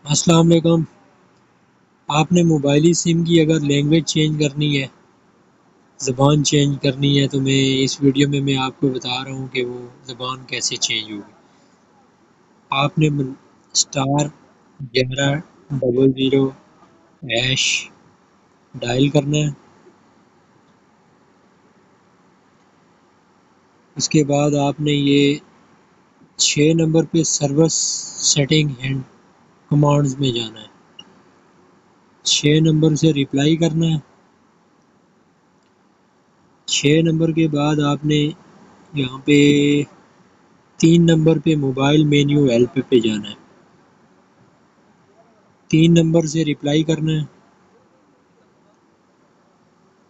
السلام علیکم۔ آپ نے موبائلی سم کی اگر لینگویج چینج کرنی ہے، زبان چینج کرنی ہے، تو میں اس ویڈیو میں آپ کو بتا رہا ہوں کہ وہ زبان کیسے چینج ہوگی۔ آپ نے *1100# ڈائل کرنا ہے۔ اس کے بعد آپ نے یہ 6 نمبر پہ سروس سیٹنگ اینڈ کمانڈز میں جانا ہے۔ 6 نمبر سے ریپلائی کرنا ہے۔ 6 نمبر کے بعد آپ نے یہاں پہ 3 نمبر پہ موبائل مینیو ہیلپ پہ جانا ہے۔ 3 نمبر سے ریپلائی کرنا ہے۔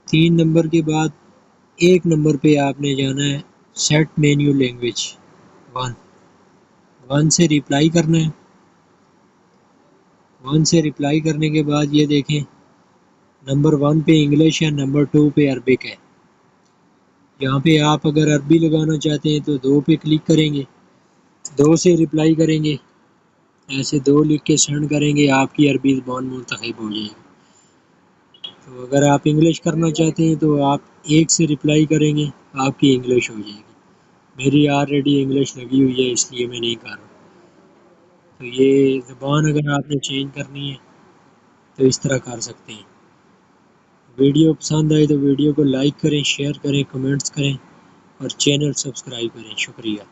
3 نمبر کے بعد 1 نمبر پہ آپ نے جانا ہے سیٹ مینیو لینگویج 1 سے ریپلائی کرنا ہے۔ 1 سے ریپلائی کرنے کے بعد یہ دیکھیں نمبر 1 پہ انگلش ہے، نمبر 2 پہ عربک ہے۔ یہاں پہ آپ اگر عربی لگانا چاہتے ہیں تو 2 پہ کلک کریں گے، 2 سے ریپلائی کریں گے، ایسے 2 لکھ کے سینڈ کریں گے، آپ کی عربی زبان منتخب ہو جائے گی۔ تو اگر آپ انگلش کرنا چاہتے ہیں تو آپ 1 سے ریپلائی کریں گے، آپ کی انگلش ہو جائے گی۔ میری آلریڈی انگلش لگی ہوئی ہے، اس لیے میں نہیں کر رہا۔ تو یہ زبان اگر آپ نے چینج کرنی ہے تو اس طرح کر سکتے ہیں۔ ویڈیو پسند آئے تو ویڈیو کو لائک کریں، شیئر کریں، کمنٹس کریں اور چینل سبسکرائب کریں۔ شکریہ۔